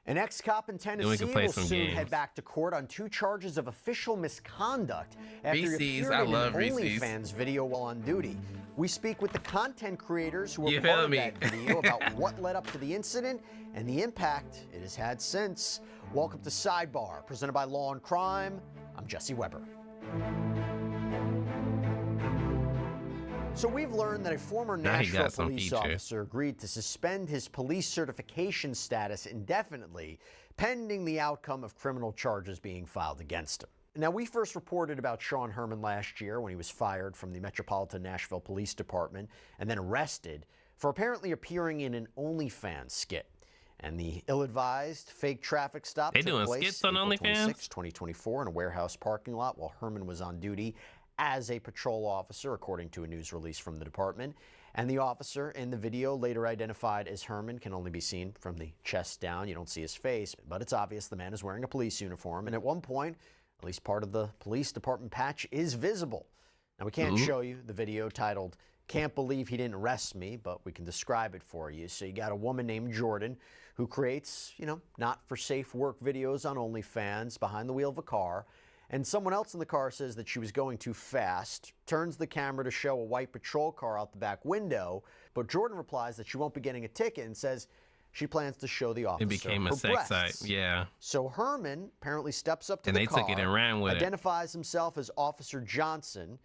An ex-cop in Tennessee will soon head back to court on 2 charges of official misconduct after he appeared in an ONLYFANS video while on duty. We speak with the content creators who were part of that video about what led up to the incident and the impact it has had since. Welcome to Sidebar, presented by Law and Crime. I'm Jesse Weber. So we've learned that a former Nashville police officer agreed to suspend his police certification status indefinitely, pending the outcome of criminal charges being filed against him. Now, we first reported about Sean Herman last year when he was fired from the Metropolitan Nashville Police Department and then arrested for apparently appearing in an OnlyFans skit. And the ill-advised fake traffic stop took place April 26, 2024 in a warehouse parking lot while Herman was on duty as a patrol officer, according to a news release from the department. And the officer in the video, later identified as Herman, can only be seen from the chest down. You don't see his face, but it's obvious the man is wearing a police uniform. And at one point, at least part of the police department patch is visible. Now, we can't show you the video titled, "Can't Believe He Didn't Arrest Me," but we can describe it for you. So you got a woman named Jordan who creates, not for safe work videos on OnlyFans behind the wheel of a car. And someone else in the car says that she was going too fast, turns the camera to show a white patrol car out the back window, but Jordan replies that she won't be getting a ticket and says she plans to show the officer. It became a sex site, yeah. So Herman apparently steps up to the car, took it and ran with identifies himself as Officer Johnson,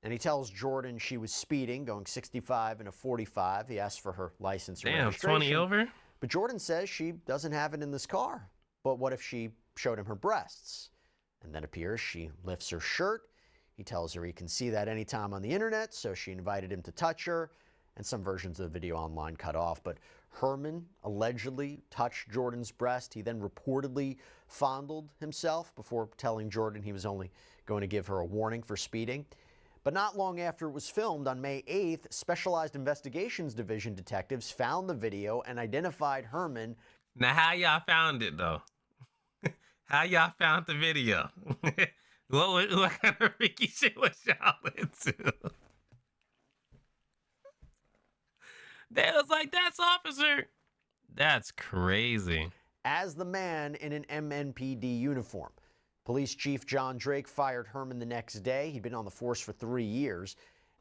and he tells Jordan she was speeding, going 65 in a 45. He asks for her license and registration. 20 over? But Jordan says she doesn't have it in this car. But what if she showed him her breasts? And then appears she lifts her shirt. He tells her he can see that anytime on the internet, so she invited him to touch her, and some versions of the video online cut off. But Herman allegedly touched Jordan's breast. He then reportedly fondled himself before telling Jordan he was only going to give her a warning for speeding. But not long after it was filmed, on May 8th, Specialized Investigations Division detectives found the video and identified Herman. Now, how y'all found it, though? How y'all found the video? what kind of freaky shit was y'all into? They was like, that's officer. That's crazy. As the man in an MNPD uniform. Police Chief John Drake fired Herman the next day. He'd been on the force for 3 years.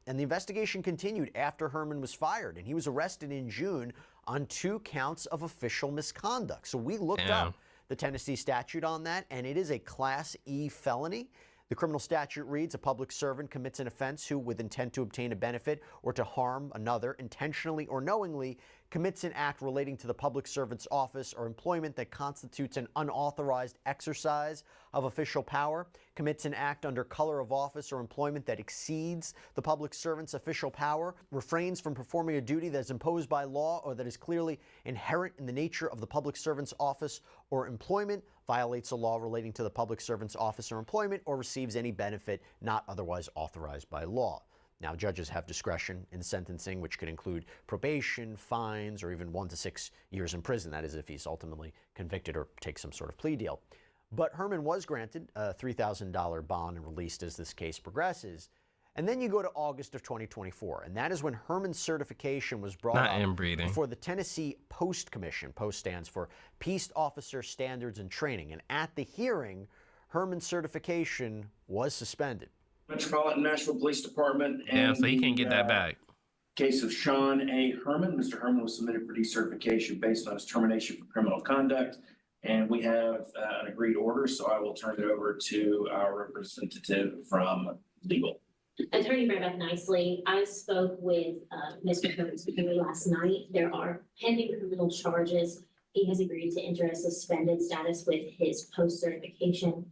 And the investigation continued after Herman was fired. And he was arrested in June on 2 counts of official misconduct. So we looked up the Tennessee statute on that, and it is a Class E felony. The criminal statute reads, a public servant commits an offense who, with intent to obtain a benefit or to harm another, intentionally or knowingly, commits an act relating to the public servant's office or employment that constitutes an unauthorized exercise of official power, commits an act under color of office or employment that exceeds the public servant's official power, refrains from performing a duty that is imposed by law or that is clearly inherent in the nature of the public servant's office or employment, violates a law relating to the public servant's office or employment, or receives any benefit not otherwise authorized by law. Now, judges have discretion in sentencing, which could include probation, fines, or even 1 to 6 years in prison. That is, if he's ultimately convicted or takes some sort of plea deal. But Herman was granted a $3,000 bond and released as this case progresses. And then you go to August of 2024, and that is when Herman's certification was brought up before the Tennessee Post Commission. Post stands for Peace Officer Standards and Training. And at the hearing, Herman's certification was suspended. Metropolitan Nashville Police Department. And so he can't get that back. Case of Sean A. Herman. Mr. Herman was submitted for decertification based on his termination for criminal conduct. And we have an agreed order, so I will turn it over to our representative from legal. Attorney Brebeck Nicely, I spoke with Mr. Herman's attorney last night. There are pending criminal charges. He has agreed to enter a suspended status with his post-certification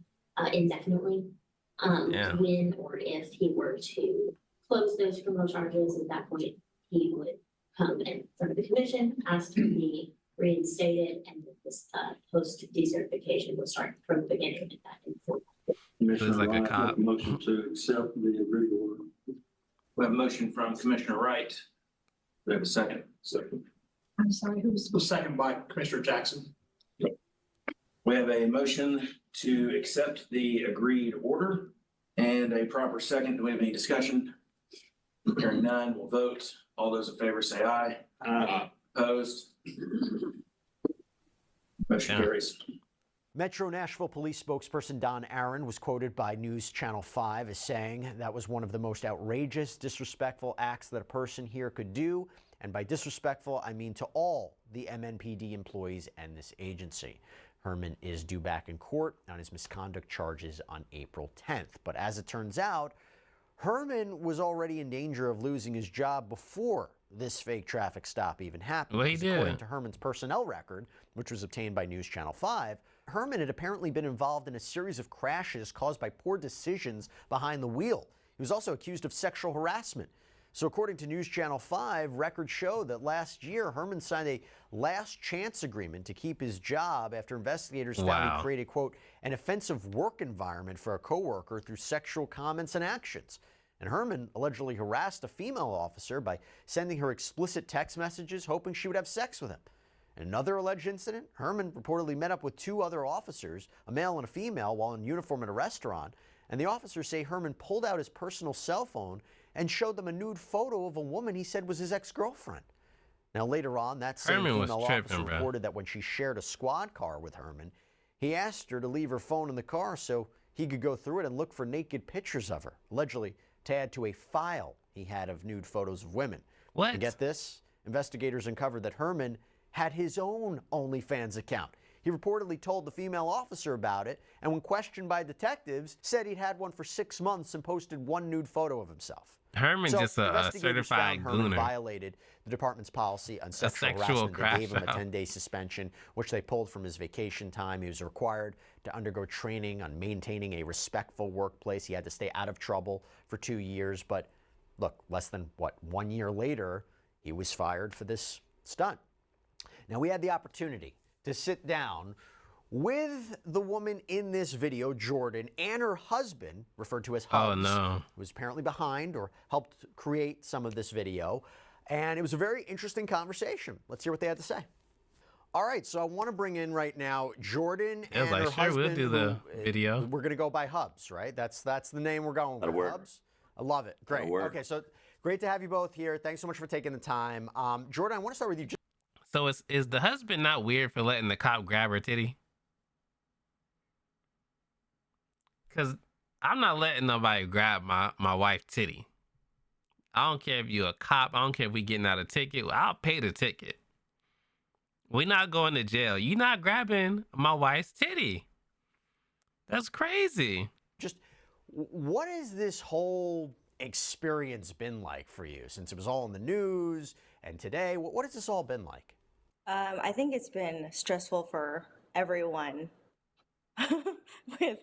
indefinitely. When or if he were to close those criminal charges, at that point, he would come in front of the commission, ask to be reinstated, and this post-decertification will start from the beginning of that in full. It's like a cop. Motion to accept the agreed order. We have a motion from Commissioner Wright. We have a second. Second. I'm sorry, who was second by Commissioner Jackson? We have a motion to accept the agreed order and a proper second. Do we have any discussion? Hearing none, we'll vote. All those in favor say aye. Aye. Opposed? Motion Yeah. carries. Metro Nashville Police spokesperson Don Aaron was quoted by News Channel 5 as saying that was one of the most outrageous, disrespectful acts that a person here could do. And by disrespectful, I mean to all the MNPD employees and this agency. Herman is due back in court on his misconduct charges on April 10th. But as it turns out, Herman was already in danger of losing his job before this fake traffic stop even happened. Well, he Because according did. to Herman's personnel record, which was obtained by News Channel 5, Herman had apparently been involved in a series of crashes caused by poor decisions behind the wheel. He was also accused of sexual harassment. So according to News Channel 5, records show that last year, Herman signed a last chance agreement to keep his job after investigators found Wow. he created, quote, an offensive work environment for a coworker through sexual comments and actions. And Herman allegedly harassed a female officer by sending her explicit text messages hoping she would have sex with him. In another alleged incident, Herman reportedly met up with two other officers, a male and a female, while in uniform at a restaurant. And the officers say Herman pulled out his personal cell phone and showed them a nude photo of a woman he said was his ex-girlfriend. Now later on, that same Herman was female tripping, officer bro. reported that when she shared a squad car with Herman, he asked her to leave her phone in the car so he could go through it and look for naked pictures of her, allegedly to add to a file he had of nude photos of women. What? And get this, investigators uncovered that Herman had his own OnlyFans account. He reportedly told the female officer about it, and when questioned by detectives, said he'd had one for 6 months and posted one nude photo of himself. Herman So just a investigators certified found Herman gooner. violated the department's policy on sexual sexual harassment. They gave him a crash out. 10-day suspension, which they pulled from his vacation time. He was required to undergo training on maintaining a respectful workplace. He had to stay out of trouble for 2 years. But look, less than, 1 year later, he was fired for this stunt. Now, we had the opportunity to sit down with the woman in this video, Jordan, and her husband, referred to as Oh, Hubs, no. who was apparently behind or helped create some of this video. And it was a very interesting conversation. Let's hear what they had to say. All right, so I want to bring in right now Jordan I was and like, her sure, we'll husband. do the who, video. We're going to go by Hubs, right? That's the name we're going That'll with, work. Hubs. I love it. Great. That'll work. Okay, so great to have you both here. Thanks so much for taking the time. Jordan, I want to start with you. So is the husband not weird for letting the cop grab her titty? Because I'm not letting nobody grab my wife's titty. I don't care if you're a cop. I don't care if we getting out a ticket. I'll pay the ticket. We not going to jail. You not grabbing my wife's titty. That's crazy. Just what has this whole experience been like for you since it was all in the news and today? What has this all been like? I think it's been stressful for everyone with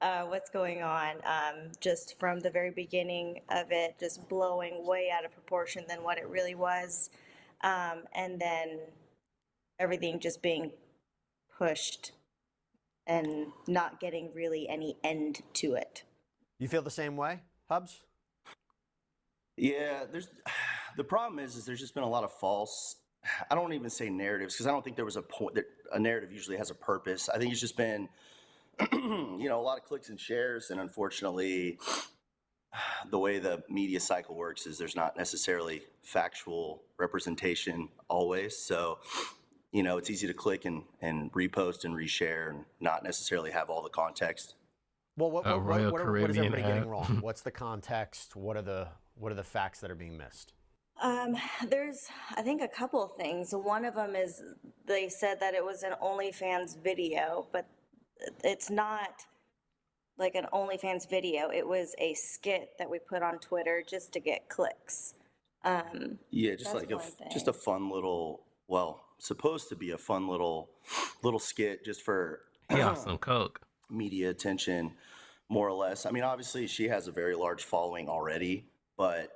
what's going on. Just from the very beginning of it, just blowing way out of proportion than what it really was. And then everything just being pushed and not getting really any end to it. You feel the same way, Hubs? Yeah, the problem is there's just been a lot of false, I don't even say narratives, because I don't think there was a point that a narrative usually has a purpose. I think it's just been, a lot of clicks and shares, and unfortunately, the way the media cycle works is there's not necessarily factual representation always. So, it's easy to click and repost and reshare and not necessarily have all the context. Well, what Royal is Caribbean everybody getting ad. wrong? What's the context? What are the facts that are being missed? There's, I think, a couple of things. One of them is they said that it was an OnlyFans video, but it's not like an OnlyFans video. It was a skit that we put on Twitter just to get clicks. Yeah, just That's like one just thing. a fun little, well, supposed to be a fun little skit just for He off some coke. media attention, more or less. I mean, obviously she has a very large following already, but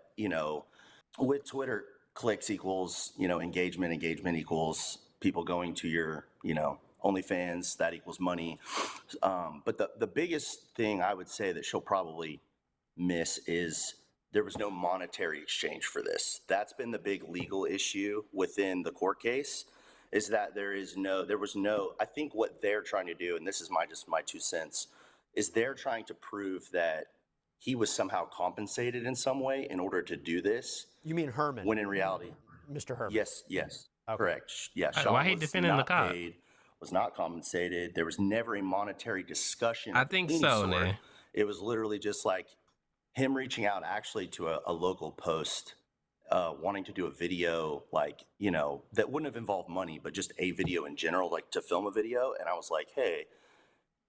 with Twitter, clicks equals, engagement equals people going to your, OnlyFans, that equals money. But the biggest thing I would say that she'll probably miss is there was no monetary exchange for this. That's been the big legal issue within the court case, is that there was no, I think what they're trying to do, and this is my 2 cents, is they're trying to prove that he was somehow compensated in some way in order to do this, You mean Herman? when in reality, Mr. Herman? yes, Okay. correct. Yeah, Why Sean he was defending the not cop? paid was not compensated. There was never a monetary discussion. I of think any so, sort. man. It was literally just like him reaching out actually to a local post, wanting to do a video, like, you know, that wouldn't have involved money, but just a video in general, like to film a video. And I was like, hey,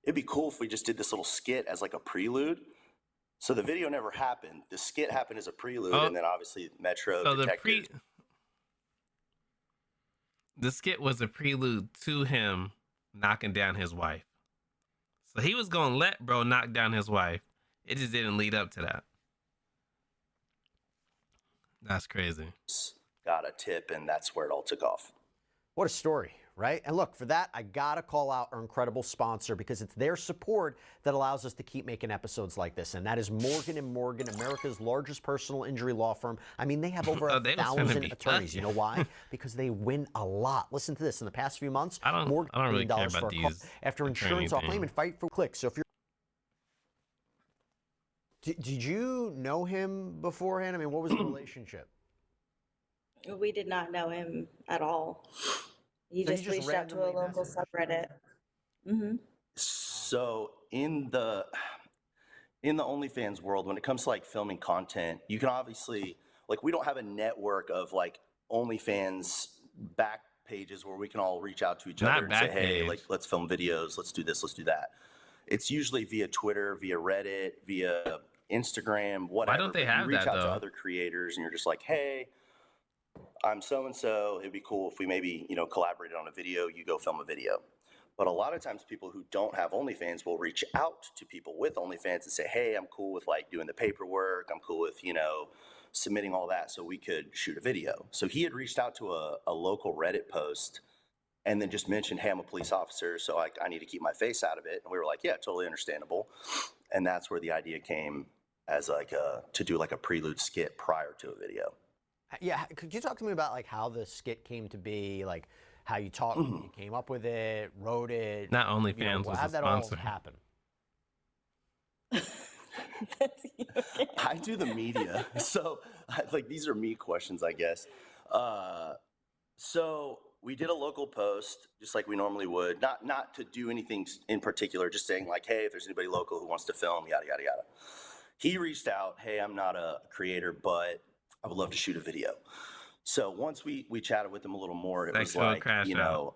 it'd be cool if we just did this little skit as like a prelude. So the video never happened. The skit happened as a prelude, and then obviously Metro detective. The skit was a prelude to him knocking down his wife. So he was gonna let bro knock down his wife. It just didn't lead up to that. That's crazy. Got a tip, and that's where it all took off. What a story, right? And look, for that, I got to call out our incredible sponsor, because it's their support that allows us to keep making episodes like this. And that is Morgan & Morgan, America's largest personal injury law firm. I mean, they have over 1,000 attorneys. You know why? Because they win a lot. Listen to this. In the past few months, I don't really care about these after insurance, I'll claim and fight for clicks. So if you're... Did you know him beforehand? I mean, what was the relationship? We did not know him at all. He just reached out to a local subreddit. Mm-hmm. So in the OnlyFans world, when it comes to like filming content, you can obviously, like, we don't have a network of like OnlyFans back pages where we can all reach out to each other and say, hey, like, let's film videos, let's do this, let's do that. It's usually via Twitter, via Reddit, via Instagram, whatever. Why don't they have you reach that, out though? to other creators and you're just like, hey, I'm so-and-so. It'd be cool if we maybe, you know, collaborated on a video, you go film a video. But a lot of times people who don't have OnlyFans will reach out to people with OnlyFans and say, hey, I'm cool with like doing the paperwork. I'm cool with, you know, submitting all that so we could shoot a video. So he had reached out to a local Reddit post and then just mentioned, hey, I'm a police officer, so I need to keep my face out of it. And we were like, yeah, totally understandable. And that's where the idea came, as like to do like a prelude skit prior to a video. Yeah, could you talk to me about like how the skit came to be, like how you talked, you came up with it, wrote it? Not OnlyFans was how'd that sponsor. all happen? I do the media, so like these are me questions, I guess. So we did a local post, just like we normally would, not to do anything in particular, just saying like, hey, if there's anybody local who wants to film, yada yada yada. He reached out, hey, I'm not a creator, but I would love to shoot a video. So once we chatted with him a little more, it was like, you know,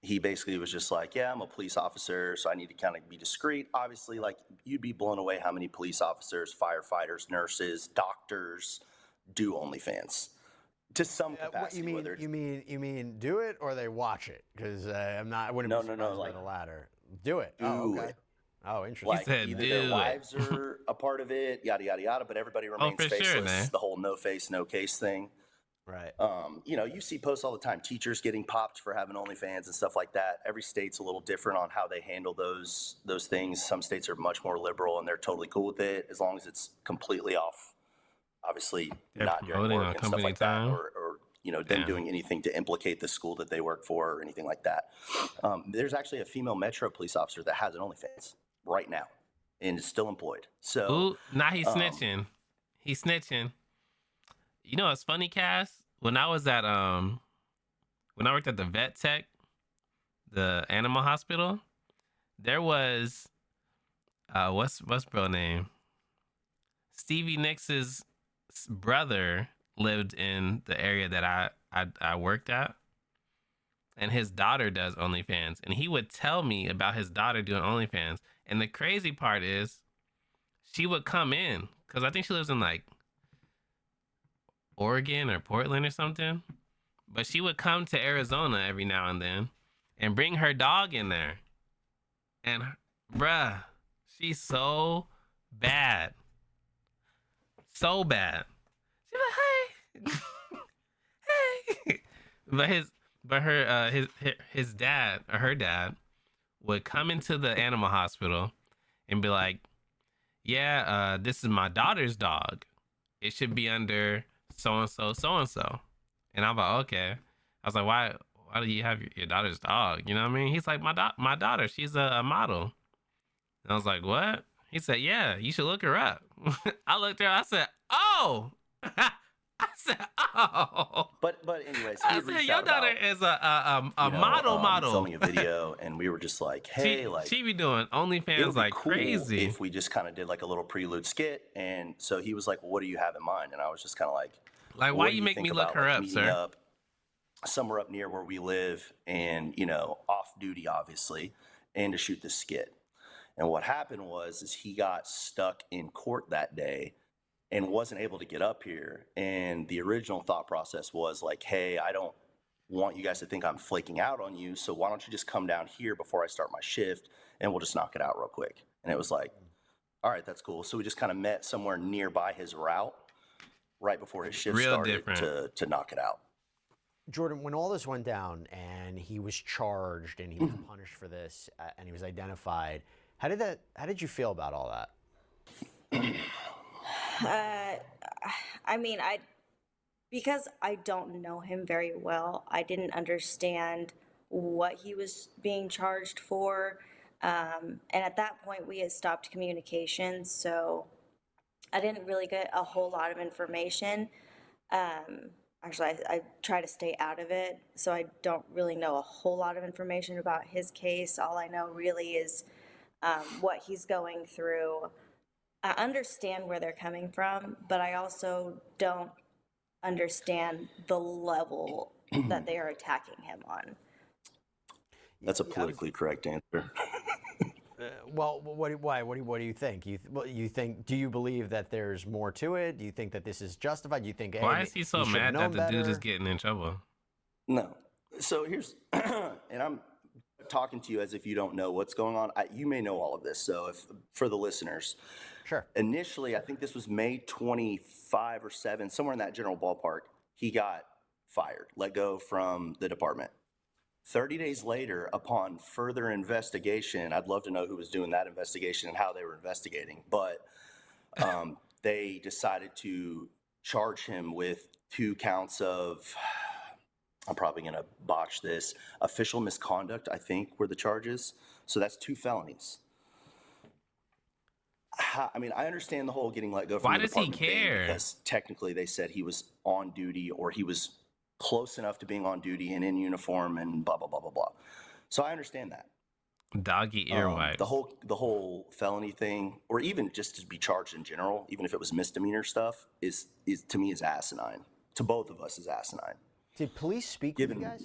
he basically was just like, yeah, I'm a police officer, so I need to kind of be discreet. Obviously, like, you'd be blown away how many police officers, firefighters, nurses, doctors do OnlyFans to some capacity. You mean do it or they watch it? Because I wouldn't be surprised by the latter. Do it. Oh, okay. Oh, interesting. Like, either their wives are a part of it, yada, yada, yada, but everybody remains faceless. Sure, man. The whole no face, no case thing. Right. You know, you see posts all the time, teachers getting popped for having OnlyFans and stuff like that. Every state's a little different on how they handle those things. Some states are much more liberal and they're totally cool with it as long as it's completely off, obviously not during work and stuff like that, or you know, them doing anything to implicate the school that they work for or anything like that. There's actually a female Metro police officer that has an OnlyFans right now and is still employed. So now he's snitching. He's snitching. You know what's funny, Cass? When I was at when I worked at the vet tech, the animal hospital, there was what's bro name? Stevie Nicks' brother lived in the area that I worked at. And his daughter does OnlyFans. And he would tell me about his daughter doing OnlyFans. And the crazy part is she would come in, because I think she lives in like Oregon or Portland or something. But she would come to Arizona every now and then and bring her dog in there. And bruh, she's so bad. So bad. She's like, hey. Hey. But his dad or her dad would come into the animal hospital and be like, yeah, this is my daughter's dog. It should be under so-and-so, so-and-so. And I'm like, okay. I was like, why do you have your daughter's dog? You know what I mean? He's like, my daughter, she's a model. And I was like, what? He said, yeah, you should look her up. I looked her up. I said, oh, I said, oh. But anyways, he I had said, reached your out daughter about, is a model. filming a video, and we were just like, hey, She be doing it OnlyFans would be like cool crazy. if we just kind of did like a little prelude skit. And so he was like, well, what do you have in mind? And I was just kind of like, Like, what why do you make think me look about, her like, up, meeting sir? up somewhere up near where we live, and off duty obviously, and to shoot this skit. And what happened is he got stuck in court that day and wasn't able to get up here. And the original thought process was like, hey, I don't want you guys to think I'm flaking out on you, so why don't you just come down here before I start my shift, and we'll just knock it out real quick. And it was like, all right, that's cool. So we just kind of met somewhere nearby his route right before his shift Real started different. to knock it out. Jordan, when all this went down and he was charged and he was punished for this and he was identified, how did you feel about all that? I mean, because I don't know him very well, I didn't understand what he was being charged for. And at that point, we had stopped communication, so I didn't really get a whole lot of information. Actually, I try to stay out of it, so I don't really know a whole lot of information about his case. All I know really is what he's going through. I understand where they're coming from, but I also don't understand the level that they are attacking him on. That's a politically correct answer. Well, why? What do you think? Do you believe that there's more to it? Do you think that this is justified? Do you think Why is he so should've mad that known the dude is better? getting in trouble? No. So here's, and I'm talking to you as if you don't know what's going on. You may know all of this. So if for the listeners, Sure. initially, I think this was May 25 or 7, somewhere in that general ballpark, he got fired, let go from the department. 30 days later, upon further investigation, I'd love to know who was doing that investigation and how they were investigating, but they decided to charge him with 2 counts of, I'm probably going to botch this, official misconduct, I think were the charges. So that's 2 felonies. I mean, I understand the whole getting let go from Why the does he department thing, care? because technically they said he was on duty, or he was close enough to being on duty and in uniform and blah, blah, blah, blah, blah. So I understand that. Doggy earwax. The whole felony thing, or even just to be charged in general, even if it was misdemeanor stuff, is to me is asinine. To both of us is asinine. Did police speak with you guys?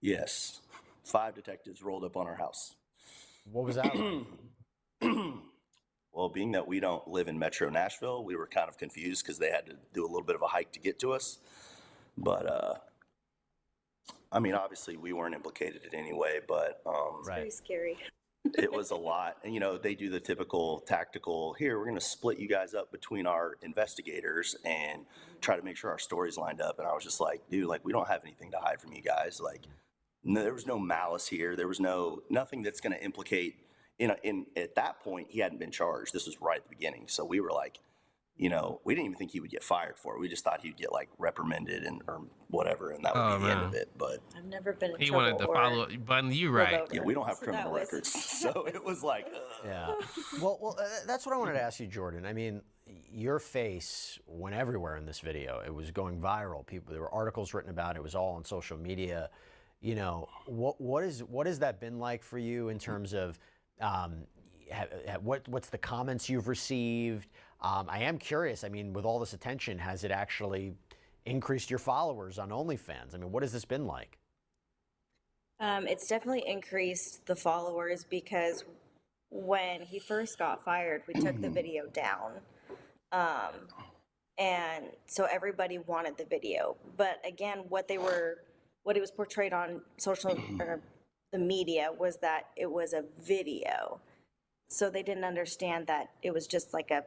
Yes. 5 detectives rolled up on our house. What was that like? Well, being that we don't live in Metro Nashville, we were kind of confused because they had to do a little bit of a hike to get to us. But, I mean, obviously we weren't implicated in any way, but It's pretty scary. it was a lot. And, they do the typical tactical, here, we're going to split you guys up between our investigators and try to make sure our stories lined up. And I was just like, dude, like, we don't have anything to hide from you guys. Like, no, there was no malice here. There was nothing that's going to implicate, at that point, he hadn't been charged. This was right at the beginning. So we were like, we didn't even think he would get fired for it. We just thought he'd get like reprimanded or whatever, and that would be the end of it. But I've never been in He trouble wanted to or follow, but you right. revoked. yeah, we don't have So criminal that was- records, so it was like, Yeah. Well, that's what I wanted to ask you, Jordan. I mean, your face went everywhere in this video. It was going viral. There were articles written about it. It was all on social media. What has that been like for you in terms of what's the comments you've received? I am curious. I mean, with all this attention, has it actually increased your followers on OnlyFans? I mean, what has this been like? It's definitely increased the followers because when he first got fired, we took the video down. And so everybody wanted the video. But again, what it was portrayed on social or the media was that it was a video. So they didn't understand that it was just like a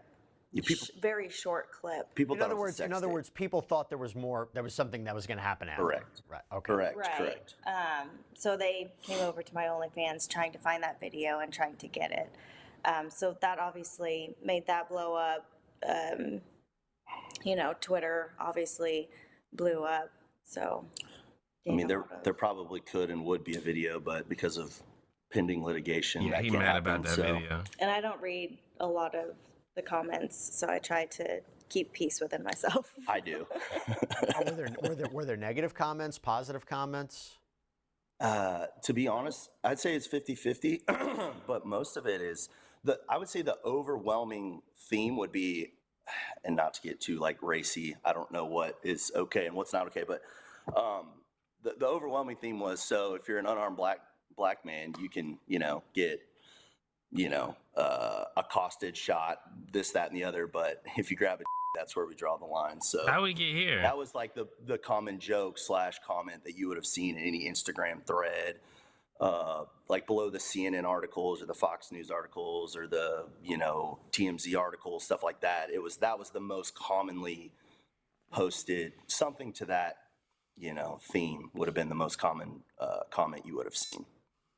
very short clip. people In thought other it was a words, sex tape. people thought there was more. There was something that was going to happen after. Correct. Right. Okay. Correct. Right. Correct. So they came over to my OnlyFans trying to find that video and trying to get it. So that obviously made that blow up. Twitter obviously blew up. So I mean, there probably could and would be a video, but because of pending litigation, Yeah, that he can't mad happen, about that so. video. And I don't read a lot of the comments, so I try to keep peace within myself. I do. Were there negative comments, positive comments? To be honest, I'd say it's 50-50, but most of it is I would say the overwhelming theme would be, and not to get too like racy, I don't know what is okay and what's not okay, but the overwhelming theme was, so if you're an unarmed black man, you can, get, accosted, shot, this, that, and the other, but if you grab a that's where we draw the line. So How we get here? that was like the common joke / comment that you would have seen in any Instagram thread, like below the CNN articles or the Fox News articles or the, TMZ articles, stuff like that. That was the most commonly posted. Something to that, theme would have been the most common comment you would have seen.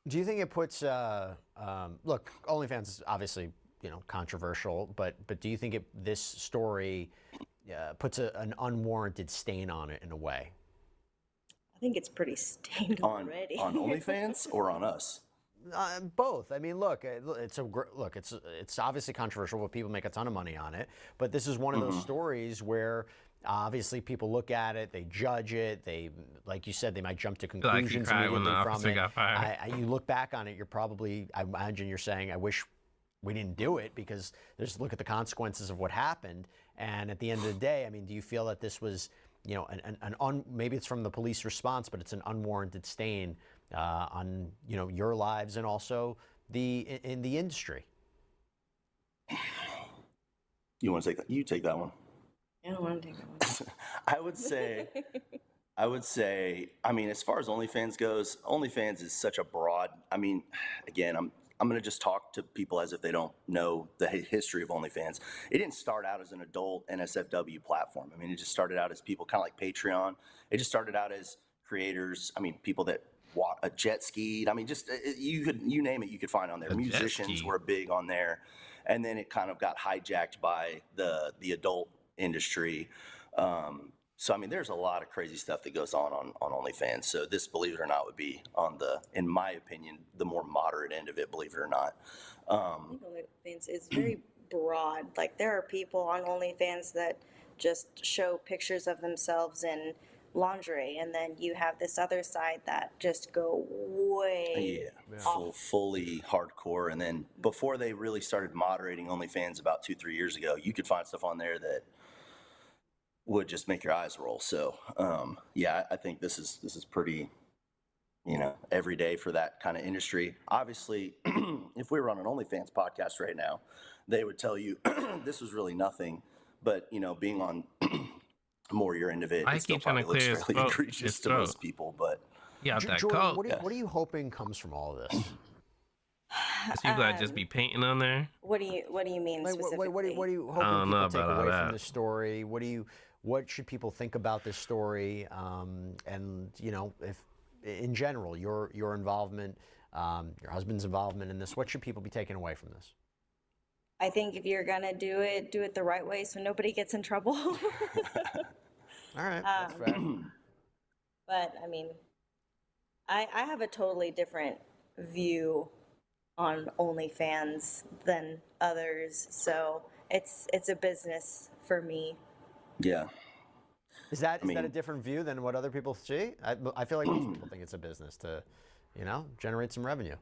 Do you think it puts, look, OnlyFans is obviously, controversial, but do you think this story puts an unwarranted stain on it in a way? I think it's pretty stained already. On OnlyFans or on us? Both. I mean, look, it's obviously controversial, but people make a ton of money on it. But this is one of those stories where obviously people look at it, they judge it, they, like you said, they might jump to conclusions immediately from it. Got fired. You look back on it, you're probably, I imagine you're saying, I wish we didn't do it, because look at the consequences of what happened. And at the end of the day, I mean, do you feel that this was, maybe it's from the police response, but it's an unwarranted stain on, your lives and also in the industry? You want to take that? You take that one. I don't want to take that one. I would say, I mean, as far as OnlyFans goes, OnlyFans is such a broad, I mean, again, I'm going to just talk to people as if they don't know the history of OnlyFans. It didn't start out as an adult NSFW platform. I mean, it just started out as people kind of like Patreon. It just started out as creators. I mean, people that jet skied. I mean, just you name it, you could find on there. Musicians were big on there. And then it kind of got hijacked by the adult industry. So, I mean, there's a lot of crazy stuff that goes on OnlyFans. So this, believe it or not, would be on in my opinion, the more moderate end of it, believe it or not. I think OnlyFans is very broad. Like, there are people on OnlyFans that just show pictures of themselves in lingerie, and then you have this other side that just go way fully hardcore. And then before they really started moderating OnlyFans about 2-3 years ago, you could find stuff on there that would just make your eyes roll. So I think this is pretty, every day for that kind of industry. Obviously, if we were on an OnlyFans podcast right now, they would tell you this was really nothing. But being on more your end of it, it still probably looks fairly egregious to most people. But Jordan, what are you hoping comes from all of this? People that just be painting on there. What do you mean specifically? What are you hoping people take away from this story? What should people think about this story? And if in general, your involvement, your husband's involvement in this, what should people be taking away from this? I think if you're gonna do it the right way, so nobody gets in trouble. All right, that's fair. But I mean, I have a totally different view on OnlyFans than others, so it's a business for me. Yeah. Is that a different view than what other people see? I feel like most people think it's a business to, generate some revenue.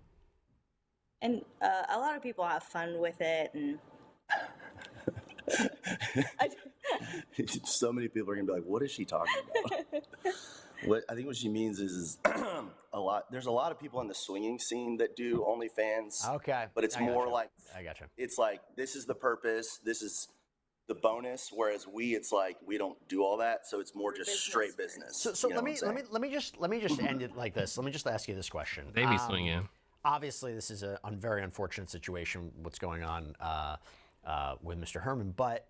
And a lot of people have fun with it, and so many people are gonna be like, "What is she talking about?" I think what she means is there's a lot of people in the swinging scene that do OnlyFans. Okay. But it's more like, I gotcha. It's like, this is the purpose, this is the bonus, whereas it's like, we don't do all that, so it's more just straight business. So let me just end it like this. Let me just ask you this question. They be swinging. Obviously, this is a very unfortunate situation, what's going on with Mr. Herman, but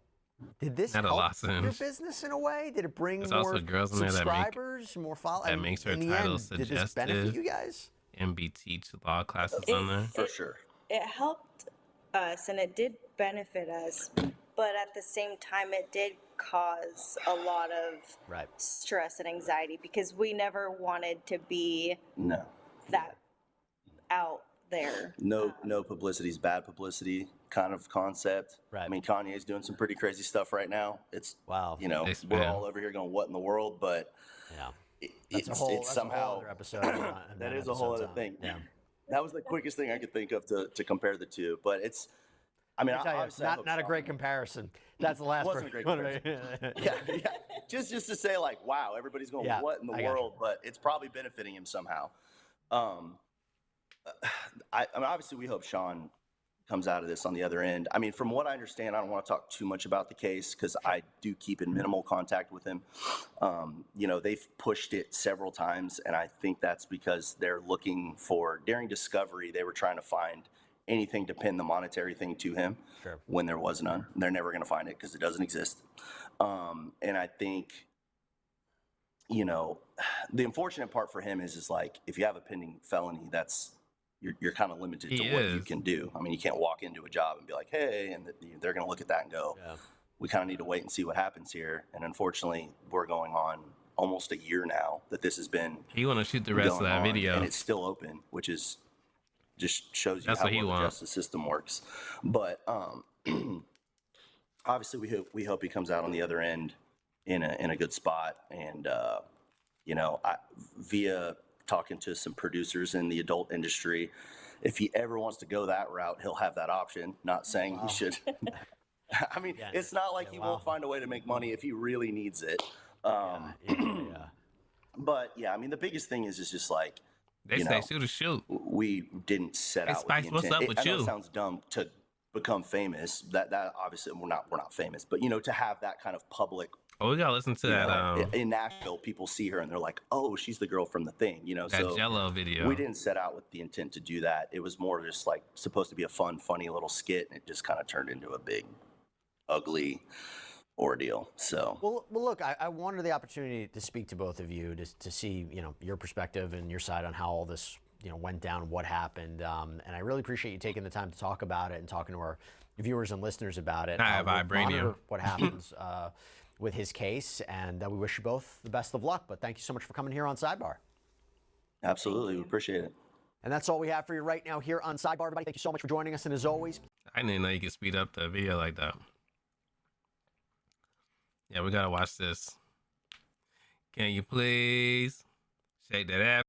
did this help your business in a way? Did it bring more subscribers, more followers? That makes her title suggestive. Did this benefit you guys? And be teach law classes on there? For sure. It helped us, and it did benefit us, but at the same time, it did cause a lot of stress and anxiety, because we never wanted to be that there. No publicity is bad publicity kind of concept. Right. I mean, Kanye's doing some pretty crazy stuff right now. It's, Wow. you know, It's we're bad. all over here going, what in the world? But Yeah. it's That's a whole somehow other episode. on that is a whole episode's other on. thing. Yeah. That was the quickest thing I could think of to compare the two. But it's, I mean, Let me tell you, obviously, I hope not a Sean- great comparison. That's the last Wasn't a great one. yeah. Just to say, like, wow, everybody's going, Yeah, what in the I got you. world? But it's probably benefiting him somehow. I mean, obviously, we hope Sean comes out of this on the other end. I mean, from what I understand, I don't want to talk too much about the case because I do keep in minimal contact with him. You know, they've pushed it several times, and I think that's because they're looking for, during discovery, they were trying to find anything to pin the monetary thing to him. Sure. When there was none. They're never going to find it because it doesn't exist. And I think, you know, the unfortunate part for him is like, if you have a pending felony, that's, you're kind of limited to what you can do. I mean, you can't walk into a job and be like, hey, and they're going to look at that and go, Yeah. we kind of need to wait and see what happens here. And unfortunately, we're going on almost a year now that this has been He want to shoot the rest of going that on, video. and it's still open, which is just shows you That's how what he well the wants. justice system works. But obviously, we hope he comes out on the other end in a good spot. And you know, via talking to some producers in the adult industry, if he ever wants to go that route, he'll have that option. Not saying he should. I mean, Yeah, it's not like yeah, he wow. won't find a way to make money if he really needs it. Yeah. But yeah, I mean, the biggest thing is just like, They you say know, shoot or shoot. we didn't set Hey, out Spice, with the what's intent. up with I know you? it sounds dumb to become famous. That obviously we're not famous, but you know, to have that kind of public. Oh, we gotta listen to You that know, in Nashville, people see her and they're like, "Oh, she's the girl from the thing," you know. that So Jello video. we didn't set out with the intent to do that. It was more just like supposed to be a fun, funny little skit, and it just kind of turned into a big, ugly ordeal. So Well, look, I wanted the opportunity to speak to both of you to see, you know, your perspective and your side on how all this, you know, went down, what happened, and I really appreciate you taking the time to talk about it and talking to our viewers and listeners about it. I We'll vibranium. monitor what happens with his case, and we wish you both the best of luck. But thank you so much for coming here on Sidebar. absolutely, we appreciate it. And that's all we have for you right now here on Sidebar. Everybody, thank you so much for joining us, and as always, I didn't know you could speed up the video like that. Yeah, we gotta watch this. Can you please shake that ass?